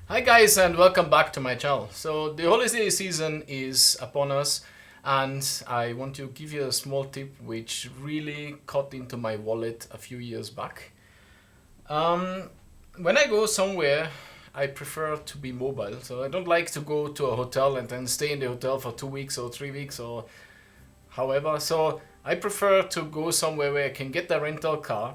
Hi guys and welcome back to my channel. So the holiday season is upon us and I want to give you a small tip which really cut into my wallet a few years back. When I go somewhere I prefer to be mobile, so I don't like to go to a hotel and then stay in the hotel for 2 weeks or 3 weeks or however. So I prefer to go somewhere where I can get a rental car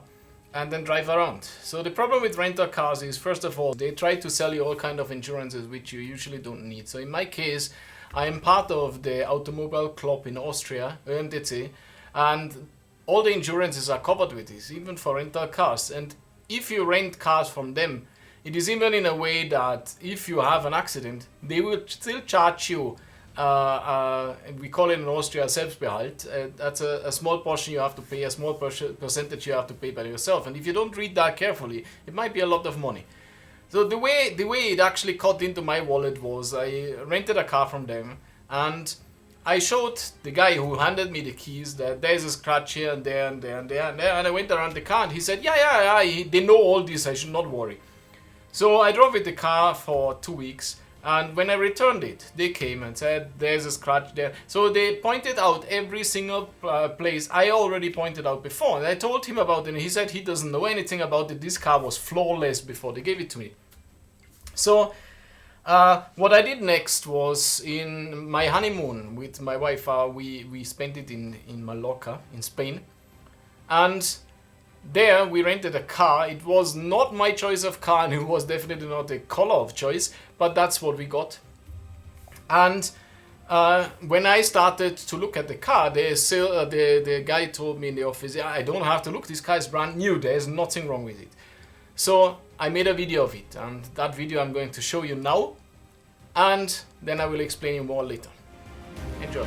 and then drive around. So the problem with rental cars is, first of all, they try to sell you all kind of insurances which you usually don't need. So in my case, I am part of the automobile club in Austria, ÖMDC, and all the insurances are covered with this, even for rental cars. And if you rent cars from them, it is even in a way that if you have an accident, they will still charge you we call it in Austria Selbstbehalt. That's a small portion you have to pay, a small percentage you have to pay by yourself. And if you don't read that carefully, it might be a lot of money. So the way it actually cut into my wallet was I rented a car from them and I showed the guy who handed me the keys that there's a scratch here and there and there and there and there, and I went around the car and he said, yeah, they know all this, I should not worry. So I drove with the car for 2 weeks. And when I returned it, they came and said, there's a scratch there. So they pointed out every single place I already pointed out before. And I told him about it and he said he doesn't know anything about it. This car was flawless before they gave it to me. So what I did next was, in my honeymoon with my wife, we spent it in Mallorca, in Spain. And there we rented a car. It was not my choice of car and it was definitely not a color of choice, but that's what we got. And when I started to look at the car, the guy told me in the office, yeah, I don't have to look, this car is brand new, there's nothing wrong with it. So I made a video of it, and that video I'm going to show you now, and then I will explain you more later. Enjoy.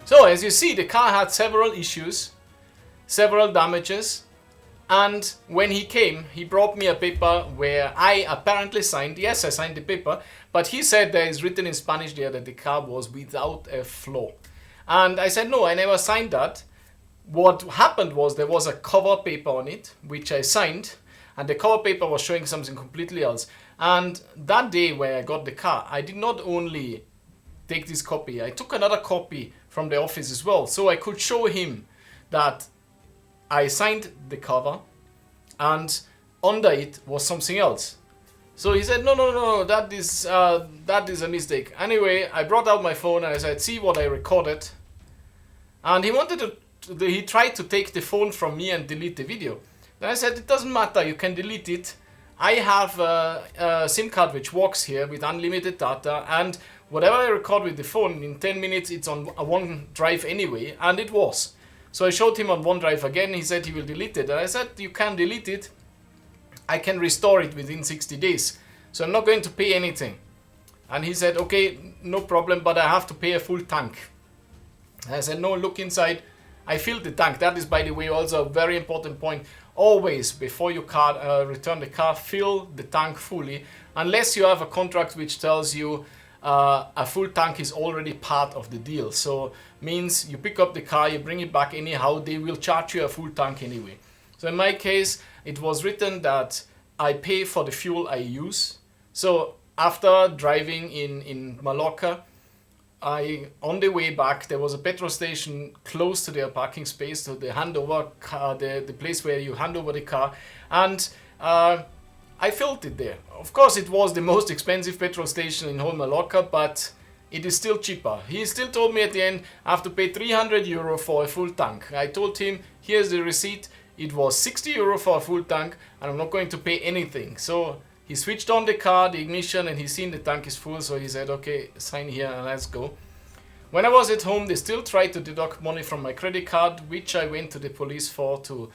So as you see, the car had several issues, several damages, and when he came, he brought me a paper where I apparently signed. Yes, I signed the paper, but he said there is written in Spanish there that the car was without a flaw. And I said, no, I never signed that. What happened was there was a cover paper on it, which I signed, and the cover paper was showing something completely else. And that day when I got the car, I did not only take this copy, I took another copy from the office as well, so I could show him that I signed the cover and under it was something else. So he said, no, that is a mistake. Anyway, I brought out my phone and I said, see what I recorded. And he tried to take the phone from me and delete the video. Then I said, it doesn't matter, you can delete it. I have a SIM card which works here with unlimited data, and whatever I record with the phone, in 10 minutes it's on a OneDrive anyway, and it was. So I showed him on OneDrive again, he said he will delete it. And I said, you can delete it, I can restore it within 60 days. So I'm not going to pay anything. And he said, okay, no problem, but I have to pay a full tank. And I said, no, look inside. I filled the tank. That is, by the way, also a very important point. Always, before you return the car, fill the tank fully, unless you have a contract which tells you a full tank is already part of the deal. So means you pick up the car, you bring it back anyhow, they will charge you a full tank anyway. So in my case, it was written that I pay for the fuel I use. So after driving in Mallorca, on the way back, there was a petrol station close to their parking space, so the handover car, the place where you hand over the car, and I filled it there. Of course, it was the most expensive petrol station in whole Mallorca, but it is still cheaper. He still told me at the end I have to pay 300 euro for a full tank. I told him, here's the receipt. It was 60 euro for a full tank, and I'm not going to pay anything. So he switched on the car, the ignition, and he seen the tank is full. So he said, okay, sign here and let's go. When I was at home, they still tried to deduct money from my credit card, which I went to the police for to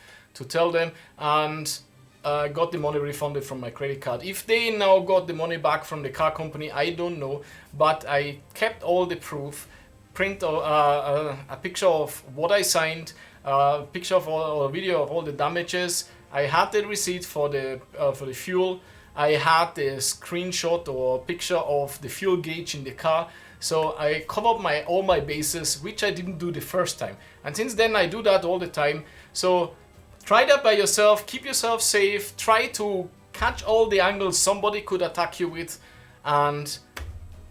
tell them, and got the money refunded from my credit card. If they now got the money back from the car company, I don't know, but I kept all the proof, print a picture of what I signed, a picture of all, or a video of all the damages. I had the receipt for the fuel. I had the screenshot or picture of the fuel gauge in the car. So I covered all my bases, which I didn't do the first time. And since then I do that all the time. So try that by yourself, keep yourself safe, try to catch all the angles somebody could attack you with, and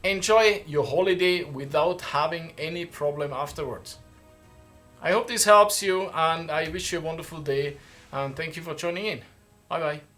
enjoy your holiday without having any problem afterwards. I hope this helps you, and I wish you a wonderful day, and thank you for joining in. Bye bye.